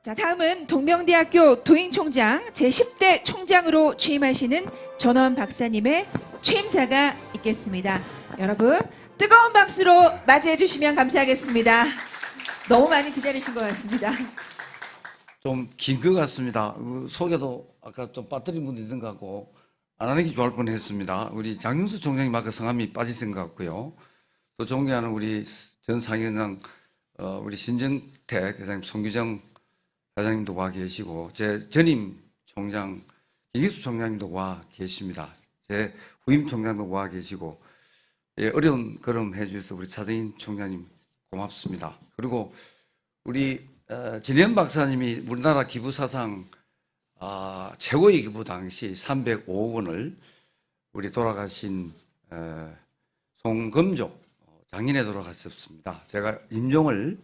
자, 다음은 동명대학교 도잉총장 제10대 총장으로 취임하시는 전원 박사님의 취임사가 있겠습니다. 여러분 뜨거운 박수로 맞이해 주시면 감사하겠습니다. 너무 많이 기다리신 것 같습니다. 좀 긴 것 같습니다. 소개도 아까 좀 빠뜨린 분도 있는 것 같고 안 하는 게 좋을 뻔했습니다. 우리 장윤수 총장님 아까 성함이 빠지신 것 같고요. 또 존경하는 우리 전 상임위원장 우리 신정택 회장님, 송규정 회장님도 와 계시고 제 전임 총장 김기수 총장님도 와 계십니다. 제 후임 총장도 와 계시고 어려운 걸음 해주셔서 우리 차정인 총장님 고맙습니다. 그리고 우리 진현 박사님이 우리나라 기부 사상 최고의 기부 당시 305억 원을 우리 돌아가신 송금조 장인에 돌아가셨습니다. 제가 임종을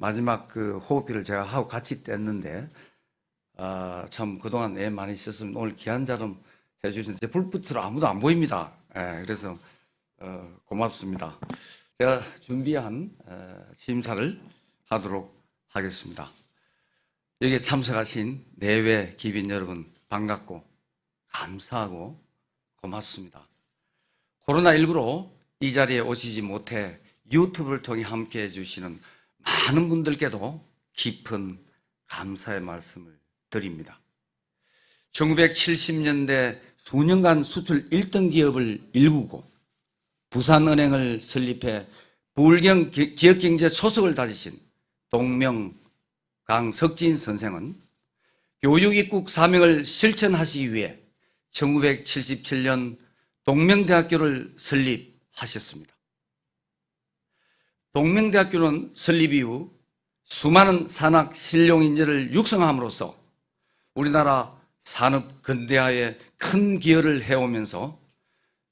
마지막 그 호흡기를 제가 하고 같이 뗐는데 참 그동안 애 많이 있었으면 오늘 귀한 자름 해주셨는데 불빛으로 아무도 안 보입니다. 그래서 고맙습니다. 제가 준비한 취임사를 하도록 하겠습니다. 여기에 참석하신 내외 기빈 여러분 반갑고 감사하고 고맙습니다. 코로나19로 이 자리에 오시지 못해 유튜브를 통해 함께 해주시는 많은 분들께도 깊은 감사의 말씀을 드립니다. 1970년대 수년간 수출 1등 기업을 일구고 부산은행을 설립해 부울경 지역경제 초석을 다지신 동명 강석진 선생은 교육입국 사명을 실천하시기 위해 1977년 동명대학교를 설립하셨습니다. 동명대학교는 설립 이후 수많은 산학 실용 인재를 육성함으로써 우리나라 산업 근대화에 큰 기여를 해오면서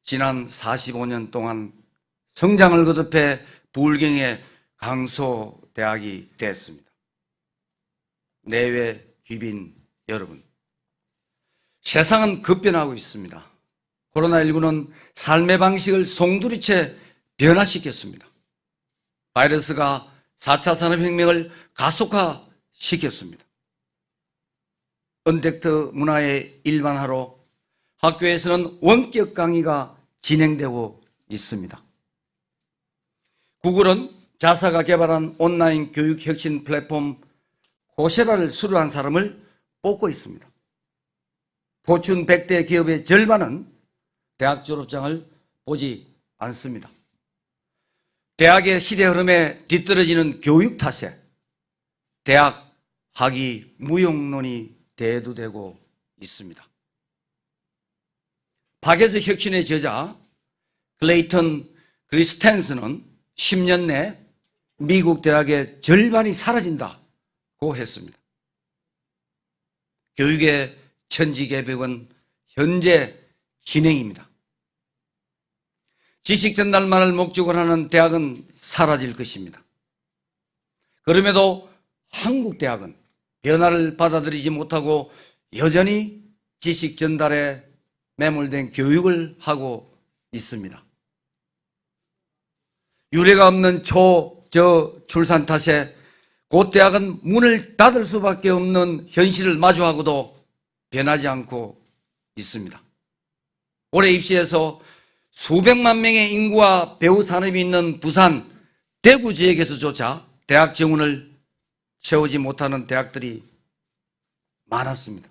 지난 45년 동안 성장을 거듭해 부울경의 강소대학이 됐습니다. 내외 귀빈 여러분, 세상은 급변하고 있습니다. 코로나19는 삶의 방식을 송두리째 변화시켰습니다. 바이러스가 4차 산업혁명을 가속화시켰습니다. 언택트 문화의 일반화로 학교에서는 원격 강의가 진행되고 있습니다. 구글은 자사가 개발한 온라인 교육 혁신 플랫폼 코세라를 수료한 사람을 뽑고 있습니다. 포춘 100대 기업의 절반은 대학 졸업장을 보지 않습니다. 대학의 시대 흐름에 뒤떨어지는 교육 탓에 대학 학위 무용론이 대두되고 있습니다. 파괴적 혁신의 저자 클레이턴 크리스텐슨은 10년 내 미국 대학의 절반이 사라진다고 했습니다. 교육의 천지개벽은 현재 진행입니다. 지식 전달만을 목적으로 하는 대학은 사라질 것입니다. 그럼에도 한국 대학은 변화를 받아들이지 못하고 여전히 지식 전달에 매몰된 교육을 하고 있습니다. 유례가 없는 출산 탓에 곧 대학은 문을 닫을 수밖에 없는 현실을 마주하고도 변하지 않고 있습니다. 올해 입시에서 수백만 명의 인구와 배우 산업이 있는 부산, 대구 지역에서조차 대학 정원을 채우지 못하는 대학들이 많았습니다.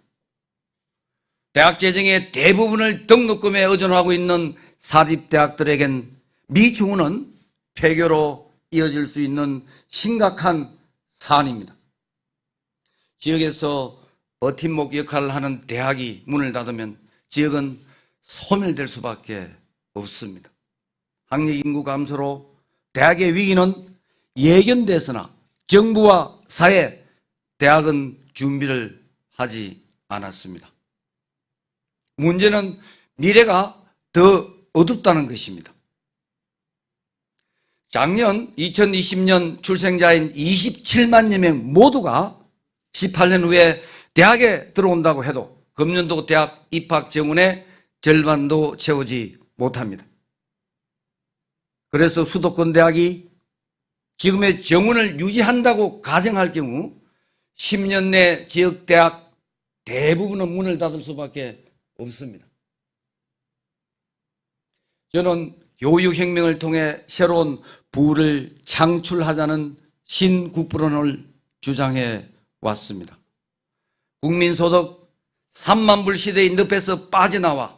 대학 재정의 대부분을 등록금에 의존하고 있는 사립대학들에겐 미충원은 폐교로 이어질 수 있는 심각한 사안입니다. 지역에서 버팀목 역할을 하는 대학이 문을 닫으면 지역은 소멸될 수밖에 없습니다. 학력 인구 감소로 대학의 위기는 예견돼서나 정부와 사회, 대학은 준비를 하지 않았습니다. 문제는 미래가 더 어둡다는 것입니다. 작년 2020년 출생자인 27만여 명 모두가 18년 후에 대학에 들어온다고 해도 금년도 대학 입학 정원의 절반도 채우지 못합니다. 그래서 수도권 대학이 지금의 정원을 유지한다고 가정할 경우 10년 내 지역 대학 대부분은 문을 닫을 수밖에 없습니다. 저는 교육혁명을 통해 새로운 부를 창출하자는 신국부론을 주장해 왔습니다. 국민소득 3만 불 시대의 늪에서 빠져나와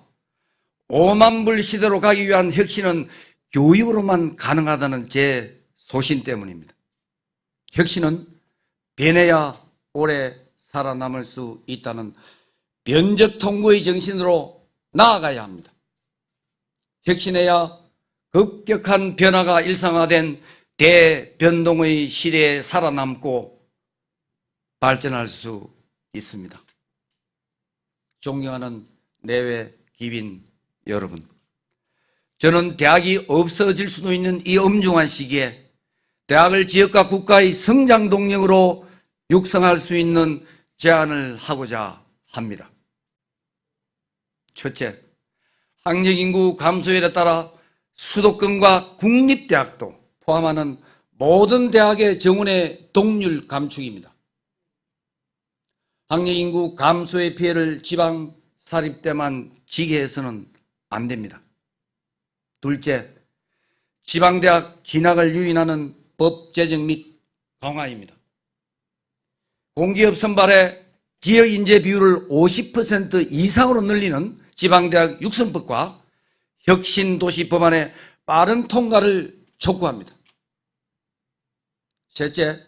5만 불 시대로 가기 위한 혁신은 교육으로만 가능하다는 제 소신 때문입니다. 혁신은 변해야 오래 살아남을 수 있다는 변적 통구의 정신으로 나아가야 합니다. 혁신해야 급격한 변화가 일상화된 대변동의 시대에 살아남고 발전할 수 있습니다. 존경하는 내외 귀빈 여러분, 저는 대학이 없어질 수도 있는 이 엄중한 시기에 대학을 지역과 국가의 성장 동력으로 육성할 수 있는 제안을 하고자 합니다. 첫째, 학령인구 감소율에 따라 수도권과 국립대학도 포함하는 모든 대학의 정원의 동률 감축입니다. 학령인구 감소의 피해를 지방 사립대만 지게 해서는 안 됩니다. 둘째, 지방대학 진학을 유인하는 법 제정 및 강화입니다. 공기업 선발의 지역 인재 비율을 50% 이상으로 늘리는 지방대학 육성법과 혁신도시 법안의 빠른 통과를 촉구합니다. 셋째,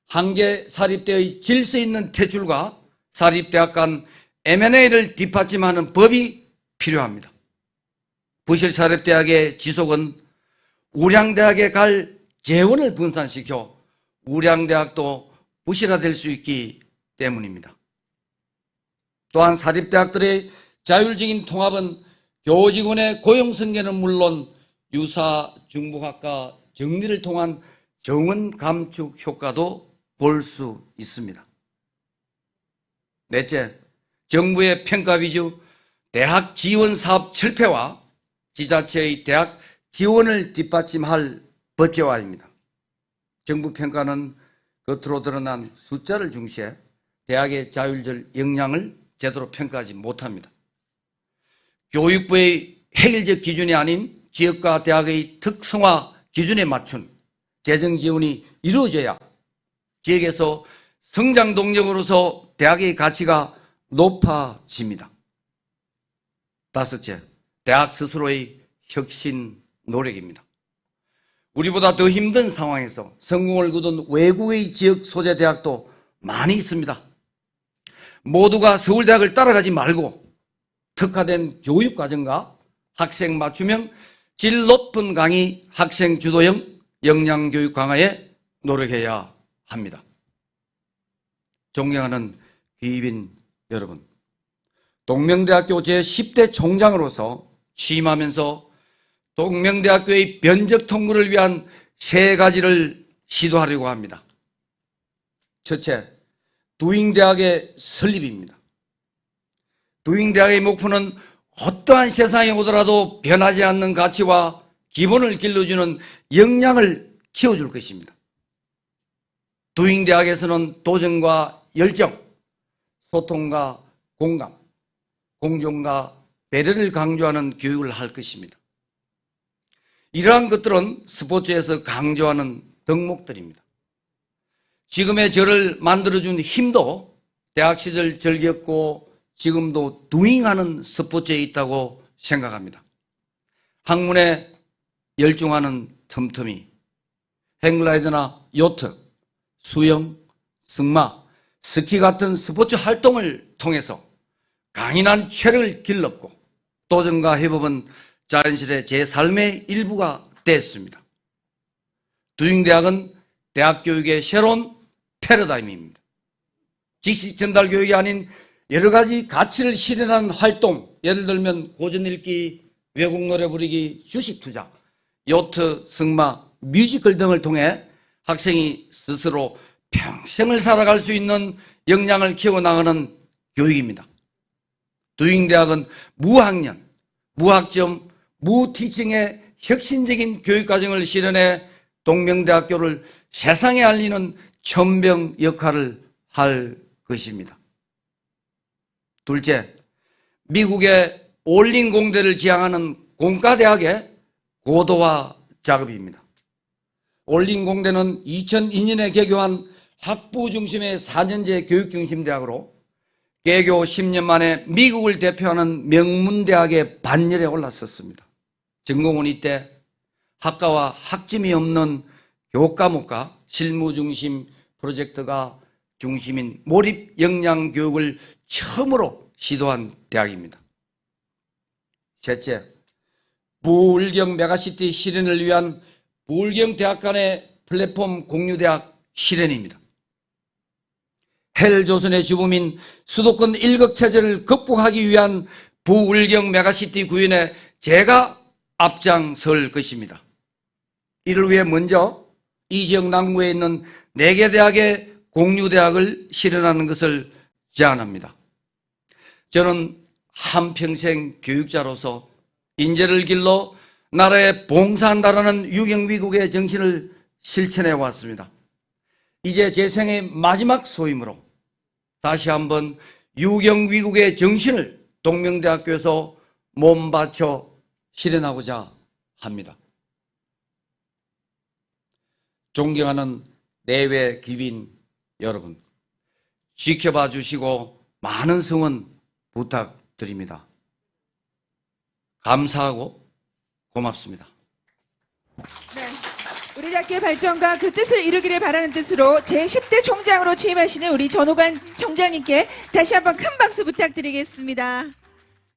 한개 사립대의 질서 있는 퇴출과 사립대학 간 M&A를 뒷받침하는 법이 필요합니다. 부실 사립대학의 지속은 우량대학에 갈 재원을 분산시켜 우량대학도 부실화될 수 있기 때문입니다. 또한 사립대학들의 자율적인 통합은 교직원의 고용승계는 물론 유사 중복학과 정리를 통한 정원 감축 효과도 볼 수 있습니다. 넷째, 정부의 평가 위주 대학 지원 사업 철폐와 지자체의 대학 지원을 뒷받침할 법제화입니다. 정부 평가는 겉으로 드러난 숫자를 중시해 대학의 자율적 역량을 제대로 평가하지 못합니다. 교육부의 획일적 기준이 아닌 지역과 대학의 특성화 기준에 맞춘 재정 지원이 이루어져야 지역에서 성장 동력으로서 대학의 가치가 높아집니다. 다섯째, 대학 스스로의 혁신 노력입니다. 우리보다 더 힘든 상황에서 성공을 거둔 외국의 지역 소재 대학도 많이 있습니다. 모두가 서울대학을 따라가지 말고 특화된 교육과정과 학생 맞춤형 질 높은 강의 학생 주도형 역량교육 강화에 노력해야 합니다. 존경하는 귀빈 여러분, 동명대학교 제10대 총장으로서 취임하면서 동명대학교의 변적 통구를 위한 세 가지를 시도하려고 합니다. 첫째, 두잉대학의 설립입니다. 두잉대학의 목표는 어떠한 세상에 오더라도 변하지 않는 가치와 기본을 길러주는 역량을 키워줄 것입니다. 두잉대학에서는 도전과 열정, 소통과 공감, 공존과 배려를 강조하는 교육을 할 것입니다. 이러한 것들은 스포츠에서 강조하는 덕목들입니다. 지금의 저를 만들어준 힘도 대학 시절 즐겼고 지금도 두잉하는 스포츠에 있다고 생각합니다. 학문에 열중하는 틈틈이, 행글라이드나 요트, 수영, 승마, 스키 같은 스포츠 활동을 통해서 강인한 체력을 길렀고 도전과 회복은 자연스레 제 삶의 일부가 됐습니다. 두잉대학은 대학 교육의 새로운 패러다임입니다. 지식 전달 교육이 아닌 여러 가지 가치를 실현하는 활동, 예를 들면 고전 읽기, 외국 노래 부르기, 주식 투자, 요트, 승마, 뮤지컬 등을 통해 학생이 스스로 평생을 살아갈 수 있는 역량을 키워나가는 교육입니다. 두잉대학은 무학년, 무학점, 무티칭의 혁신적인 교육과정을 실현해 동명대학교를 세상에 알리는 천병 역할을 할 것입니다. 둘째, 미국의 올린 공대를 지향하는 공과대학의 고도화 작업입니다. 올린 공대는 2002년에 개교한 학부 중심의 4년제 교육 중심 대학으로 개교 10년 만에 미국을 대표하는 명문대학의 반열에 올랐었습니다. 전공은 이때 학과와 학점이 없는 교과목과 실무 중심 프로젝트가 중심인 몰입 역량 교육을 처음으로 시도한 대학입니다. 셋째, 부울경 메가시티 실현을 위한 부울경 대학 간의 플랫폼 공유대학 실현입니다. 헬조선의 주범인 수도권 일극체제를 극복하기 위한 부울경 메가시티 구현에 제가 앞장설 것입니다. 이를 위해 먼저 이 지역 남구에 있는 4개 대학의 공유대학을 실현하는 것을 제안합니다. 저는 한평생 교육자로서 인재를 길러 나라에 봉사한다라는 유경위국의 정신을 실천해 왔습니다. 이제 제 생의 마지막 소임으로 다시 한번 유경위국의 정신을 동명대학교에서 몸바쳐 실현하고자 합니다. 존경하는 내외 귀빈 여러분, 지켜봐 주시고 많은 성원 부탁드립니다. 감사하고 고맙습니다. 네. 우리 대학교의 발전과 그 뜻을 이루기를 바라는 뜻으로 제10대 총장으로 취임하시는 우리 전호관 총장님께 다시 한번 큰 박수 부탁드리겠습니다.